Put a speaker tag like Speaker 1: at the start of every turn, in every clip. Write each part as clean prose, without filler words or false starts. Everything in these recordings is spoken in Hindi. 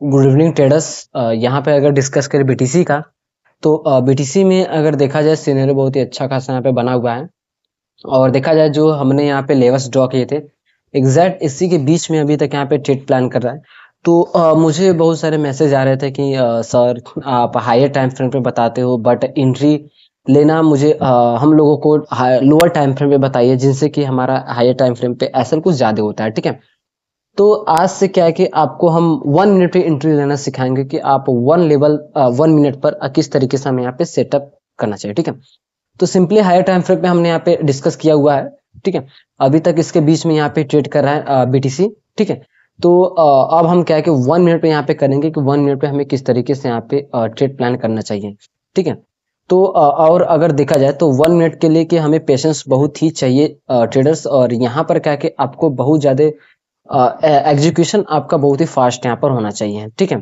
Speaker 1: Good evening traders. यहाँ पे अगर डिस्कस करें बीटीसी का, तो बीटीसी में अगर देखा जाए सिनेरियो बहुत ही अच्छा खासा यहाँ पे बना हुआ है। और देखा जाए जो हमने यहाँ पे लेवल्स ड्रॉ किए थे, एग्जैक्ट इसी के बीच में अभी तक यहाँ पे ट्रेड प्लान कर रहा है। तो मुझे बहुत सारे मैसेज आ रहे थे कि सर आप हायर टाइम फ्रेम पे बताते हो, बट एंट्री लेना मुझे हम लोगों को लोअर टाइम फ्रेम पे बताइए, जिनसे कि हमारा हायर टाइम फ्रेम पे ऐसा कुछ ज्यादा होता है। ठीक है, तो आज से क्या है कि आपको हम 1 मिनट पे एंट्री लेना सिखाएंगे कि आप 1 मिनट पर किस तरीके से हमें यहाँ पे सेटअप करना चाहिए। ठीक है, तो सिंपली हायर टाइम फ्रेम पे हमने यहाँ पे डिस्कस किया हुआ है। ठीक है, अभी तक इसके बीच में यहाँ पे ट्रेड कर रहा है बीटीसी। ठीक है, तो अब हम क्या है कि 1 मिनट पे यहाँ पे करेंगे कि 1 मिनट पे हमें किस तरीके से यहाँ पे ट्रेड प्लान करना चाहिए। ठीक है, तो और अगर देखा जाए तो 1 मिनट के लिए कि हमें पेशेंस बहुत ही चाहिए ट्रेडर्स। और यहाँ पर क्या है कि आपको बहुत ज्यादा एग्जीक्यूशन आपका बहुत ही फास्ट यहाँ पर होना चाहिए। ठीक है,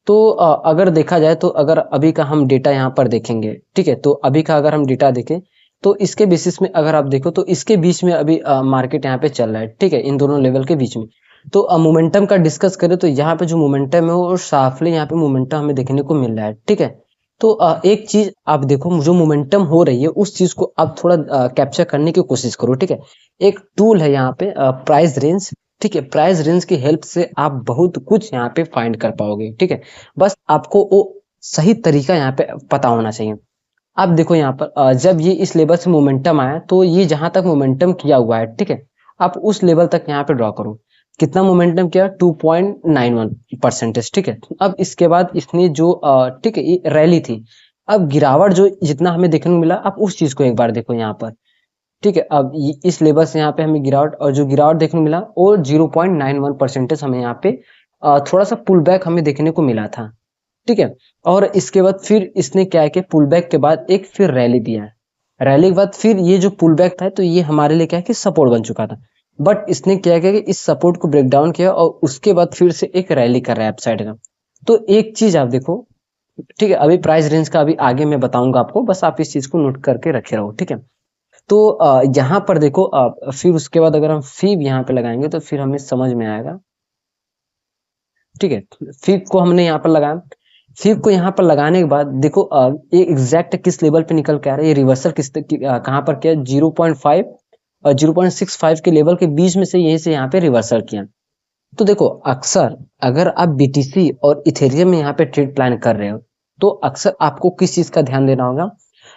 Speaker 1: तो अगर देखा जाए तो अगर अभी का हम डेटा यहाँ पर देखेंगे, ठीक है, तो अभी का अगर हम डेटा देखें तो इसके बेसिस में अगर आप देखो तो इसके बीच में अभी मार्केट यहाँ पे चल रहा है। ठीक है, इन दोनों लेवल के बीच में। तो मोमेंटम का डिस्कस करें तो यहाँ पे जो मोमेंटम है वो साफली यहाँ पे मोमेंटम हमें देखने को मिल रहा है। ठीक है, तो एक चीज आप देखो, जो मोमेंटम हो रही है उस चीज को आप थोड़ा कैप्चर करने की कोशिश करो। ठीक है, एक टूल है यहाँ पे प्राइस रेंज। ठीक है, प्राइस रेंज की हेल्प से आप बहुत कुछ यहाँ पे फाइंड कर पाओगे। ठीक है, बस आपको वो सही तरीका यहाँ पे पता होना चाहिए। आप देखो यहाँ पर जब ये इस लेवल से मोमेंटम आया तो ये जहां तक मोमेंटम किया हुआ है, ठीक है, आप उस लेवल तक यहाँ पे ड्रॉ करो। कितना मोमेंटम किया? 2.91%। ठीक है, अब इसके बाद इसने जो ठीक है ये रैली थी, अब गिरावट जो जितना हमें देखने को मिला, आप उस चीज को एक बार देखो यहाँ पर। ठीक है, अब इस लेवल से यहाँ पे हमें गिरावट, और जो गिरावट देखने को मिला वो 0.91% हमें यहाँ पे थोड़ा सा पुल बैक हमें देखने को मिला था। ठीक है, और इसके बाद फिर इसने क्या है कि पुल बैक के बाद एक फिर रैली दिया है। रैली के बाद फिर ये जो पुल बैक था तो ये हमारे लिए क्या है कि सपोर्ट बन चुका था। बट इसने क्या किया कि इस सपोर्ट को ब्रेक डाउन किया और उसके बाद फिर से एक रैली कर रहा है अपसाइड का। तो एक चीज आप देखो, ठीक है, अभी प्राइस रेंज का अभी आगे मैं बताऊंगा आपको, बस आप इस चीज को नोट करके रखे रहो। ठीक है, तो यहाँ पर देखो फिर उसके बाद अगर हम फीब यहाँ पे लगाएंगे तो फिर हमें समझ में आएगा। ठीक है, फीब को हमने यहाँ पर लगाया। फीब को यहाँ पर लगाने के बाद देखो ये एग्जैक्ट किस लेवल पे निकल के आ रहा है, ये रिवर्सल कहाँ पर किया? 0.5 और 0.65 के लेवल के बीच में से यहीं से यहाँ पे रिवर्सल किया। तो देखो अक्सर अगर आप बीटीसी और इथेरियम में यहाँ पे ट्रेड प्लान कर रहे हो तो अक्सर आपको किस चीज का ध्यान देना होगा?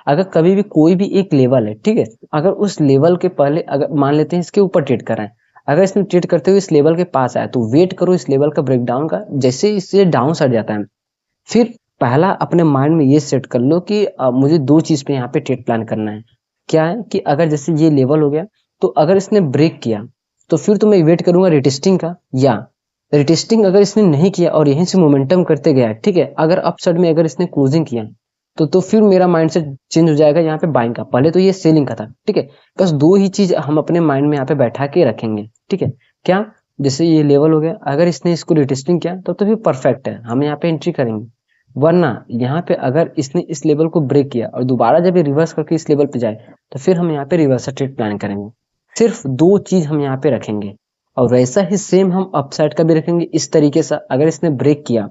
Speaker 1: अगर कभी भी कोई भी एक लेवल है, ठीक है, अगर उस लेवल के पहले अगर मान लेते हैं इसके ऊपर ट्रेड कर रहे हैं, अगर इसमें ट्रेड करते हुए इस लेवल के पास आया तो वेट करो इस लेवल का ब्रेकडाउन का। जैसे ही इससे डाउन साइड जाता है, फिर पहला अपने माइंड में ये सेट कर लो कि मुझे दो चीज पे यहाँ पे ट्रेड प्लान करना है। क्या है कि अगर जैसे ये लेवल हो गया तो अगर इसने ब्रेक किया तो फिर तो मैं वेट करूंगा रिटेस्टिंग का, या रिटेस्टिंग अगर इसने नहीं किया और यहीं से मोमेंटम करते गया, ठीक है, अगर अपसाइड में अगर इसने क्लोजिंग किया तो फिर मेरा माइंडसेट चेंज हो जाएगा यहाँ पे बाइंग का। पहले तो ये सेलिंग का था। ठीक है, बस दो ही चीज हम अपने माइंड में यहाँ पे बैठा के रखेंगे। ठीक है, क्या? जैसे ये लेवल हो गया, अगर इसने इसको रिटेस्टिंग किया तो फिर परफेक्ट है, हम यहाँ पे एंट्री करेंगे। वरना यहाँ पे अगर इसने इस लेवल को ब्रेक किया और दोबारा जब ये रिवर्स करके इस लेवल पे जाए तो फिर हम यहाँ पे रिवर्सल ट्रेड प्लान करेंगे। सिर्फ दो चीज हम यहाँ पे रखेंगे, और वैसा ही सेम हम अपसाइड का भी रखेंगे इस तरीके से। अगर इसने ब्रेक किया,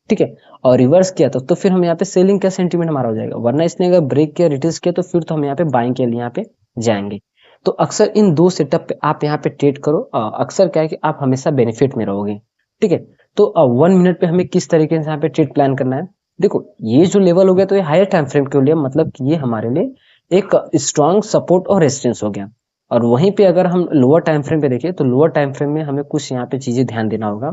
Speaker 1: ठीक है, और रिवर्स किया तो फिर हम यहाँ पे सेलिंग का सेंटीमेंट हमारा हो जाएगा। वरना इसने अगर ब्रेक किया, रिटेस्ट किया, तो फिर तो हम यहाँ पे बाइंग के लिए यहाँ पे जाएंगे। तो अक्सर इन दो सेटअप पे आप यहाँ पे ट्रेड करो, अक्सर क्या है कि आप हमेशा बेनिफिट में रहोगे। ठीक है, तो 1 मिनट पे हमें किस तरीके से यहाँ पे ट्रेड प्लान करना है? देखो ये जो लेवल हो गया तो ये हायर टाइम फ्रेम के लिए, मतलब कि ये हमारे लिए एक स्ट्रॉन्ग सपोर्ट और रेजिस्टेंस हो गया। और वहीं पे अगर हम लोअर टाइम फ्रेम पे देखें तो लोअर टाइम फ्रेम में हमें कुछ यहाँ पे चीजें ध्यान देना होगा।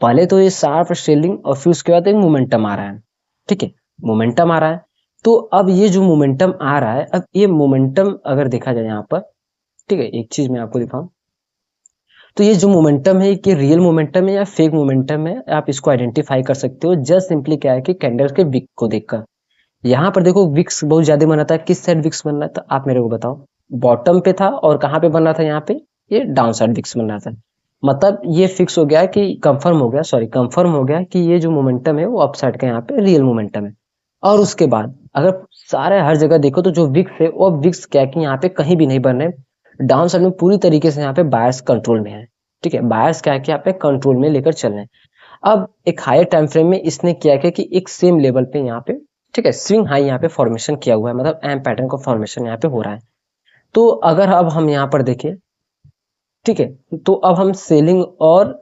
Speaker 1: पहले तो ये शार्प सेलिंग और फिर उसके बाद एक मोमेंटम आ रहा है। ठीक है, मोमेंटम आ रहा है, तो अब ये जो मोमेंटम आ रहा है, अब ये मोमेंटम अगर देखा जाए यहाँ पर, ठीक है, एक चीज मैं आपको दिखाऊं, तो ये जो मोमेंटम है कि रियल मोमेंटम है या फेक मोमेंटम है, आप इसको आइडेंटिफाई कर सकते हो जस्ट सिंपली क्या है कि कैंडल्स के विक को देखकर। यहाँ पर देखो विक्स बहुत ज्यादा बना था, किस साइड विक्स बन रहा था आप मेरे को बताओ? बॉटम पे था, और कहाँ पे बन रहा था? यहाँ पे ये डाउन साइड विक्स बन रहा था। मतलब ये फिक्स हो गया कि कंफर्म हो गया, सॉरी कंफर्म हो गया कि ये जो मोमेंटम है वो अपसाइड का यहाँ पे रियल मोमेंटम है। और उसके बाद अगर सारे हर जगह देखो तो जो विक्स है वो विक्स क्या है कि यहाँ पे कहीं भी नहीं बन रहे, डाउन साइड में पूरी तरीके से यहाँ पे बायर्स कंट्रोल में है। ठीक है, बायर्स क्या है कि यहाँ पे कंट्रोल में लेकर चल रहे हैं। अब एक हायर टाइम फ्रेम में इसने क्या किया कि एक सेम लेवल पे यहाँ पे, ठीक है, स्विंग हाई यहाँ पे फॉर्मेशन किया हुआ है, मतलब एम पैटर्न का फॉर्मेशन यहाँ पे हो रहा है। तो अगर अब हम यहाँ पर देखें, ठीक है, तो अब हम सेलिंग और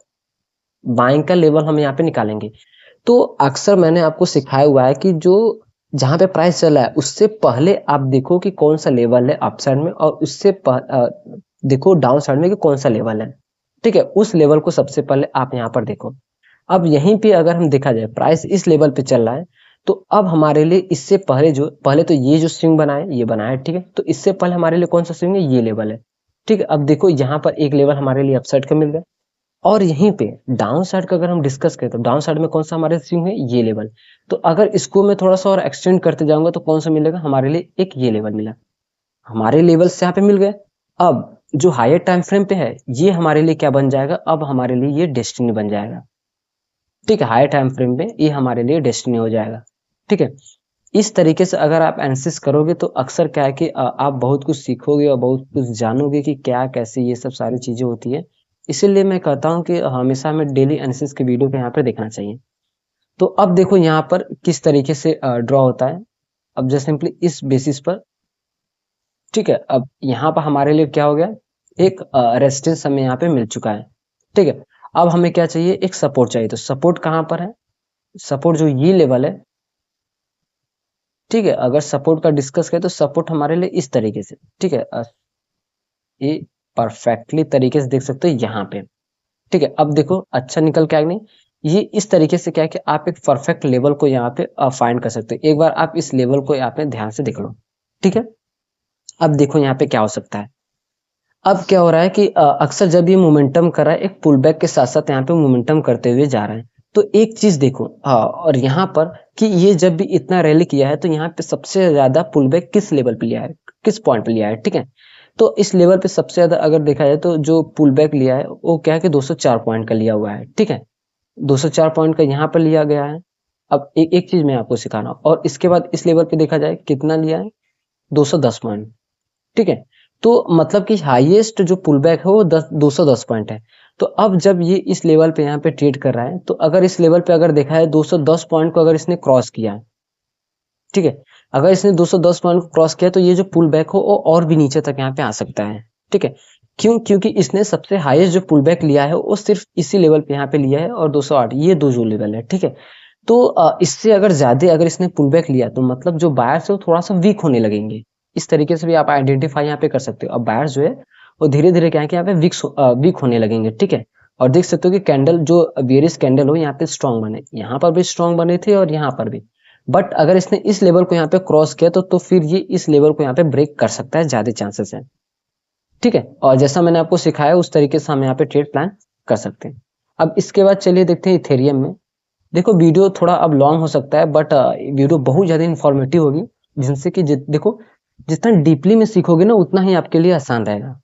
Speaker 1: बाइंग का लेवल हम यहाँ पे निकालेंगे। तो अक्सर मैंने आपको सिखाया हुआ है कि जो जहां पे प्राइस चल रहा है उससे पहले आप देखो कि कौन सा लेवल है अप साइड में, और उससे देखो डाउन साइड में कि कौन सा लेवल है, ठीक है, उस लेवल को सबसे पहले आप यहाँ पर देखो। अब यहीं पे अगर हम देखा जाए प्राइस इस लेवल पे चल रहा है, तो अब हमारे लिए इससे पहले तो ये जो स्विंग बना है ये बना है, ठीक है, तो इससे पहले हमारे लिए कौन सा स्विंग है, ये लेवल है, ठीक है। अब देखो यहाँ पर एक लेवल हमारे लिए अपसाइड का मिल गया, और यहीं पे डाउन साइड का अगर हम डिस्कस करें तो डाउन साइड में कौन सा हमारे स्विंग है, ये लेवल। तो अगर इसको मैं थोड़ा सा और एक्सटेंड करते जाऊंगा तो कौन सा मिलेगा हमारे लिए, एक ये लेवल मिला, हमारे लेवल से यहाँ पे मिल गए। अब जो हायर टाइम फ्रेम पे है ये हमारे लिए क्या बन जाएगा, अब हमारे लिए ये डेस्टिनी बन जाएगा, ठीक है, हायर टाइम फ्रेम पे ये हमारे लिए डेस्टिनी हो जाएगा, ठीक है। इस तरीके से अगर आप एनालिसिस करोगे तो अक्सर क्या है कि आप बहुत कुछ सीखोगे और बहुत कुछ जानोगे कि क्या कैसे ये सब सारी चीजें होती है। इसीलिए मैं कहता हूँ कि हमेशा हमें डेली एनालिसिस के वीडियो पे यहाँ पे देखना चाहिए। तो अब देखो यहाँ पर किस तरीके से ड्रॉ होता है। अब जस्ट सिंपली इस बेसिस पर, ठीक है, अब यहाँ पर हमारे लिए क्या हो गया, एक रेजिस्टेंस हमें यहाँ पे मिल चुका है, ठीक है। अब हमें क्या चाहिए, एक सपोर्ट चाहिए। तो सपोर्ट कहाँ पर है, सपोर्ट जो ये लेवल है, ठीक है, अगर सपोर्ट का डिस्कस करें तो सपोर्ट हमारे लिए इस तरीके से, ठीक है, ये परफेक्टली तरीके से देख सकते हो यहाँ पे, ठीक है। अब देखो अच्छा निकल के आगे नहीं, ये इस तरीके से क्या है कि आप एक परफेक्ट लेवल को यहाँ पे फाइंड कर सकते हो। एक बार आप इस लेवल को यहाँ पे ध्यान से देख लो, ठीक है। अब देखो यहाँ पे क्या हो सकता है। अब क्या हो रहा है कि अक्सर जब ये मोमेंटम कर रहा है एक पुल बैक के साथ साथ यहाँ पे मोमेंटम करते हुए जा रहा है, तो एक चीज देखो, और यहाँ पर कि ये जब भी इतना रैली किया है तो यहाँ पे सबसे ज्यादा पुल बैक किस लेवल पे लिया है, किस पॉइंट पे लिया है, ठीक है। तो इस लेवल पे सबसे ज्यादा अगर देखा जाए तो जो पुल बैक लिया है वो क्या है कि 204 पॉइंट का लिया हुआ है, ठीक है, 204 पॉइंट का यहाँ पर लिया गया है। अब एक चीज मैं आपको सिखाना हूं, और इसके बाद इस लेवल पे देखा जाए कितना लिया है, 210 पॉइंट, ठीक है। तो मतलब कि हाईएस्ट जो पुल बैक है वो 210 पॉइंट है। तो अब जब ये इस लेवल पे यहाँ पे ट्रेड कर रहा है, तो अगर इस लेवल पे अगर देखा है 210 पॉइंट को अगर इसने क्रॉस किया है, ठीक है, अगर इसने 210 पॉइंट को क्रॉस किया तो ये जो पुल बैक हो वो और भी नीचे तक यहाँ पे आ सकता है, ठीक है। क्योंकि इसने सबसे हाईएस्ट जो पुल बैक लिया है वो सिर्फ इसी लेवल पे यहाँ पे लिया है, और 208 ये दो जो लेवल है, ठीक है। तो इससे अगर ज्यादा अगर इसने पुल बैक लिया तो मतलब जो बायर्स है वो थोड़ा सा वीक होने लगेंगे। इस तरीके से भी आप आइडेंटिफाई यहाँ पे कर सकते हो। अब बायर्स जो है वो धीरे धीरे क्या है कि यहाँ पे वीक होने लगेंगे, ठीक है। और देख सकते हो कि कैंडल जो बेयरिश कैंडल हो यहाँ पे स्ट्रॉन्ग बने, यहाँ पर भी स्ट्रॉन्ग बने थे और यहाँ पर भी। बट अगर इसने इस लेवल को यहाँ पे क्रॉस किया तो फिर ये इस लेवल को यहाँ पे ब्रेक कर सकता है, ज्यादा चांसेस है, ठीक है। और जैसा मैंने आपको सिखाया उस तरीके से हम यहाँ पे ट्रेड प्लान कर सकते हैं। अब इसके बाद चलिए देखते हैं इथेरियम में। देखो वीडियो थोड़ा अब लॉन्ग हो सकता है, बट वीडियो बहुत ज्यादा इन्फॉर्मेटिव होगी, जिनसे कि देखो जितना डीपली में सीखोगे ना उतना ही आपके लिए आसान रहेगा।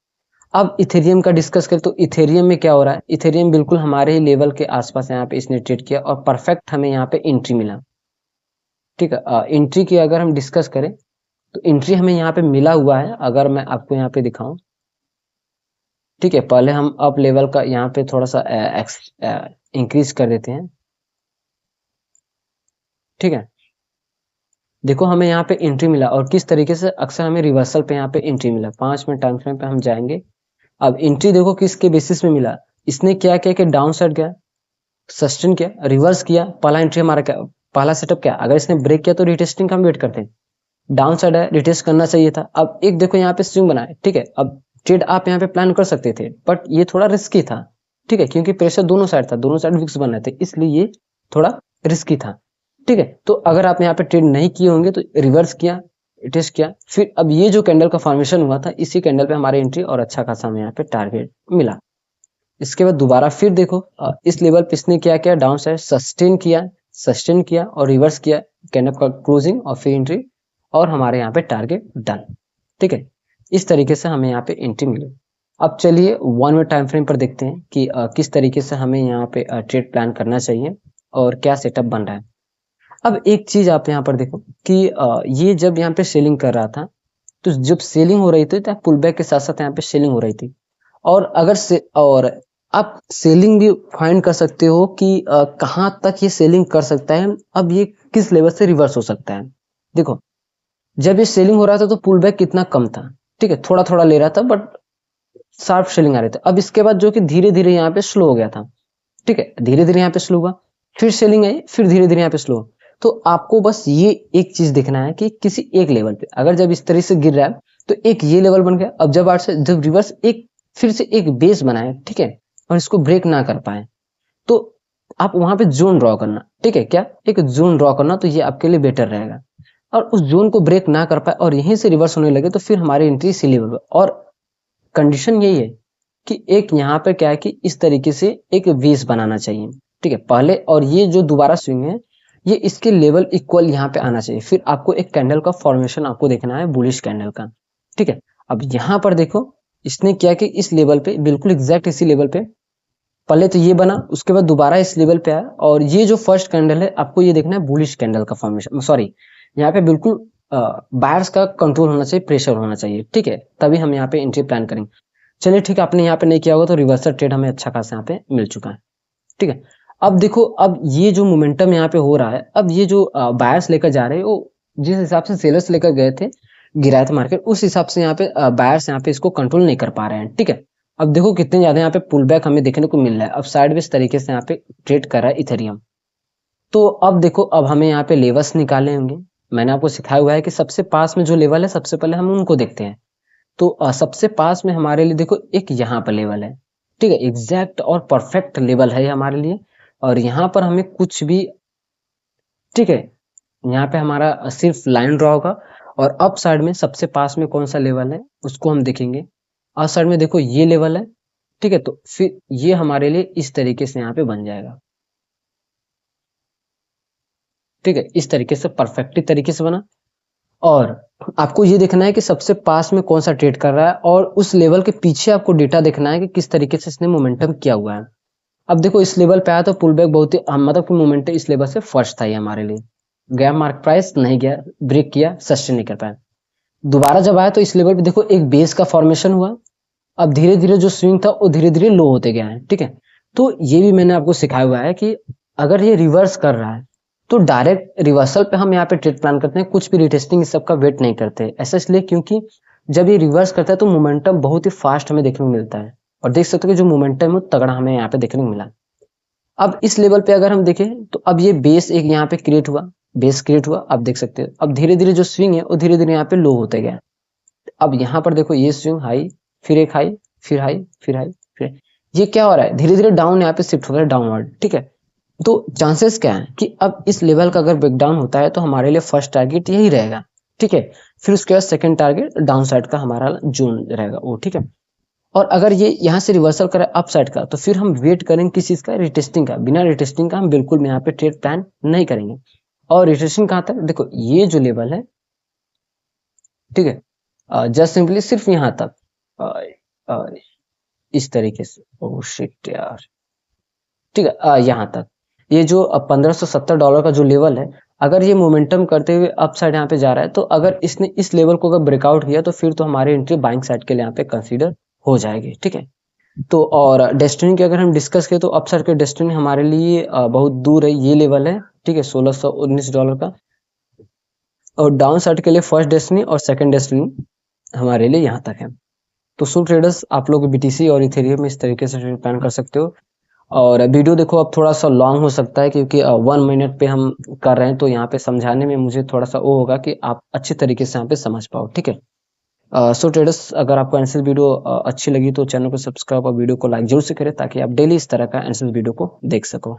Speaker 1: अब इथेरियम का डिस्कस करें तो इथेरियम में क्या हो रहा है, इथेरियम बिल्कुल हमारे ही लेवल के आसपास यहाँ पे इसने ट्रेड किया और परफेक्ट हमें यहाँ पे एंट्री मिला, ठीक है। एंट्री की अगर हम डिस्कस करें तो एंट्री हमें यहाँ पे मिला हुआ है, अगर मैं आपको यहाँ पे दिखाऊं, ठीक है। पहले हम अप लेवल का यहाँ पे थोड़ा सा इंक्रीज कर देते हैं, ठीक है। देखो हमें यहाँ पे एंट्री मिला, और किस तरीके से अक्सर हमें रिवर्सल पे यहाँ पे एंट्री मिला। 5 मिनट टाइम फ्रेम पे हम जाएंगे। अब एंट्री देखो किसके बेसिस में मिला, इसने क्या किया कि डाउन साइड गया, सस्टेन किया, रिवर्स किया, पहला एंट्री हमारा क्या, पहला सेटअप क्या, अगर इसने ब्रेक किया तो रिटेस्टिंग का हम वेट करते हैं, डाउन साइड है रिटेस्ट करना चाहिए था। अब एक देखो यहाँ पे स्विंग बना है, ठीक है। अब ट्रेड आप यहाँ पे प्लान कर सकते थे, बट ये थोड़ा रिस्की था, ठीक है, क्योंकि प्रेशर दोनों साइड था, दोनों साइड विक्स बन रहे थे, इसलिए ये थोड़ा रिस्की था, ठीक है। तो अगर आप यहाँ पे ट्रेड नहीं किए होंगे तो रिवर्स किया, टेस्ट किया, फिर अब ये जो कैंडल का फॉर्मेशन हुआ था इसी कैंडल पे हमारी एंट्री और अच्छा खासा हमें यहाँ पे टारगेट मिला। इसके बाद दोबारा फिर देखो इस लेवल पे इसने क्या किया, डाउन साइड सस्टेन किया और रिवर्स किया, कैंडल का क्लोजिंग और फिर एंट्री, और हमारे यहाँ पे टारगेट डन, ठीक है। इस तरीके से हमें यहाँ पे एंट्री मिली। अब चलिए 1 मिनट टाइम फ्रेम पर देखते हैं कि किस तरीके से हमें यहाँ पे ट्रेड प्लान करना चाहिए और क्या सेटअप बन रहा है। अब एक चीज आप यहाँ पर देखो कि ये जब यहाँ पे सेलिंग कर रहा था, तो जब सेलिंग हो रही थी तो पुल बैक के साथ साथ यहाँ पे सेलिंग हो रही थी, और आप सेलिंग भी फाइंड कर सकते हो कि कहाँ तक ये सेलिंग कर सकता है, अब ये किस लेवल से रिवर्स हो सकता है। देखो, जब ये सेलिंग हो रहा था तो पुल बैक कितना कम था, ठीक है, थोड़ा थोड़ा ले रहा था बट शार्प सेलिंग आ रही थी। अब इसके बाद जो कि धीरे धीरे यहाँ पे स्लो हो गया था, ठीक है, धीरे धीरे यहाँ पे स्लो हुआ, फिर सेलिंग आई, फिर धीरे धीरे यहाँ पे स्लो। तो आपको बस ये एक चीज देखना है कि किसी एक लेवल पे अगर जब इस तरह से गिर रहा है तो एक ये लेवल बन गया। अब जब आज से जब रिवर्स एक फिर से एक बेस बनाए, ठीक है, और इसको ब्रेक ना कर पाए तो आप वहां पे जोन ड्रॉ करना, ठीक है, क्या एक जोन ड्रॉ करना, तो ये आपके लिए बेटर रहेगा। और उस जोन को ब्रेक ना कर पाए और यहीं से रिवर्स होने लगे तो फिर हमारी एंट्री इसी लेवल पर। और कंडीशन यही है कि एक यहाँ पे क्या है कि इस तरीके से एक वेस बनाना चाहिए, ठीक है, पहले, और ये जो दोबारा स्विंग है ये इसके लेवल इक्वल यहाँ पे आना चाहिए। फिर आपको एक कैंडल का फॉर्मेशन आपको देखना है, बुलिश कैंडल का, ठीक है। अब यहाँ पर देखो इसने क्या कि इस लेवल पे बिल्कुल एग्जैक्ट इसी लेवल पे पहले तो ये बना, उसके बाद दोबारा इस लेवल पे आया, और ये जो फर्स्ट कैंडल है आपको ये देखना है बुलिश कैंडल का फॉर्मेशन, सॉरी, यहाँ पे बिल्कुल बायर्स का कंट्रोल होना चाहिए, प्रेशर होना चाहिए, ठीक है, तभी हम यहाँ पे एंट्री प्लान करेंगे। चलिए ठीक है, आपने यहाँ पे नहीं किया होगा तो रिवर्सल ट्रेड हमें अच्छा खासा यहाँ पे मिल चुका है, ठीक है। अब देखो, अब ये जो मोमेंटम यहाँ पे हो रहा है, अब ये जो बायर्स लेकर जा रहे हैं वो जिस हिसाब से सेलर्स लेकर गए थे, गिराया था मार्केट, उस हिसाब से यहाँ पे बायर्स यहाँ पे इसको कंट्रोल नहीं कर पा रहे हैं, ठीक है। अब देखो कितने ज्यादा यहाँ पे पुल बैक हमें देखने को मिल रहा है, अब साइडवेज तरीके से यहाँ पे ट्रेड कर रहा है इथेरियम। तो अब देखो, अब हमें यहाँ पे लेवल्स निकालने होंगे। मैंने आपको सिखाया हुआ है कि सबसे पास में जो लेवल है सबसे पहले हम उनको देखते हैं। तो सबसे पास में हमारे लिए देखो एक यहाँ पर लेवल है, ठीक है, एग्जैक्ट और परफेक्ट लेवल है ये हमारे लिए। और यहाँ पर हमें कुछ भी, ठीक है, यहाँ पे हमारा सिर्फ लाइन ड्रॉ होगा। और अप साइड में सबसे पास में कौन सा लेवल है उसको हम देखेंगे। अप साइड में देखो ये लेवल है, ठीक है, तो फिर ये हमारे लिए इस तरीके से यहाँ पे बन जाएगा, ठीक है, इस तरीके से परफेक्टली तरीके से बना। और आपको ये देखना है कि सबसे पास में कौन सा ट्रेड कर रहा है, और उस लेवल के पीछे आपको डेटा देखना है कि किस तरीके से इसने मोमेंटम किया हुआ है। अब देखो इस लेवल पे आया तो पुल बैक बहुत ही मतलब कि मोमेंटम इस लेवल से फर्स्ट था ये हमारे लिए, गया मार्क प्राइस नहीं गया, ब्रेक किया, सस्टेन नहीं कर पाया। दोबारा जब आया तो इस लेवल पे देखो एक बेस का फॉर्मेशन हुआ। अब धीरे धीरे जो स्विंग था वो धीरे धीरे लो होते गया है, ठीक है। तो ये भी मैंने आपको सिखाया हुआ है कि अगर ये रिवर्स कर रहा है तो डायरेक्ट रिवर्सल पे हम यहाँ पे ट्रेड प्लान करते हैं, कुछ भी रिटेस्टिंग इस सब का वेट नहीं करते। ऐसा इसलिए क्योंकि जब ये रिवर्स करता है तो मोमेंटम बहुत ही फास्ट हमें देखने को मिलता है, और देख सकते हो कि जो मोमेंटम है वो तगड़ा हमें यहाँ पे देखने को मिला। अब इस लेवल पे अगर हम देखें तो अब ये बेस एक यहाँ पे क्रिएट हुआ, बेस क्रिएट हुआ, आप देख सकते हो। अब धीरे धीरे जो स्विंग है वो धीरे धीरे यहाँ पे लो होते गया। अब यहाँ पर देखो ये स्विंग हाई, फिर एक हाई, फिर हाई, फिर हाई, फिर ये क्या हो रहा है, धीरे धीरे डाउन यहाँ पे शिफ्ट हो रहा है, डाउनवर्ड, ठीक है। तो चांसेस क्या है कि अब इस लेवल का अगर ब्रेकडाउन होता है तो हमारे लिए फर्स्ट टारगेट यही रहेगा, ठीक है। फिर उसके बाद सेकंड टारगेट डाउन साइड का हमारा जोन रहेगा वो, ठीक है। और अगर ये यहाँ से रिवर्सल करे अप साइड का तो फिर हम वेट करेंगे किस चीज का, रिटेस्टिंग का। बिना रिटेस्टिंग का हम बिल्कुल भी यहाँ पे ट्रेड प्लान नहीं करेंगे। और रिटेस्टिंग कहाँ तक, देखो ये जो लेवल है, ठीक है, जस्ट सिंपली सिर्फ यहाँ तक, अ, अ, इस तरीके से, ओह शिट यार, ठीक है, यहाँ तक ये जो $1570 का जो लेवल है, अगर ये मोमेंटम करते हुए अप साइड यहाँ पे जा रहा है तो अगर इसने इस लेवल को अगर ब्रेकआउट किया तो फिर तो हमारी एंट्री बाइंग साइड के लिए यहाँ पे कंसीडर हो जाएगी, ठीक है। तो और डेस्टिनी की अगर हम डिस्कस करें तो अप साइड के डेस्टिनी हमारे लिए बहुत दूर है, ये लेवल है, ठीक है, $1619 का। और डाउन साइड के लिए फर्स्ट डेस्टिनी और सेकंड डेस्टिनी हमारे लिए यहाँ तक है। तो सो ट्रेडर्स, आप लोग बीटीसी और इथेरियम में इस तरीके से ट्रेड प्लान कर सकते हो। और वीडियो देखो अब थोड़ा सा लॉन्ग हो सकता है क्योंकि 1 मिनट पे हम कर रहे हैं, तो यहाँ पे समझाने में मुझे थोड़ा सा वो होगा कि आप अच्छे तरीके से यहाँ पे समझ पाओ, ठीक है। सो ट्रेडर्स, अगर आपको एनालिसिस वीडियो अच्छी लगी तो चैनल को सब्सक्राइब और वीडियो को लाइक जरूर से करें ताकि आप डेली इस तरह का एनालिसिस वीडियो को देख सको।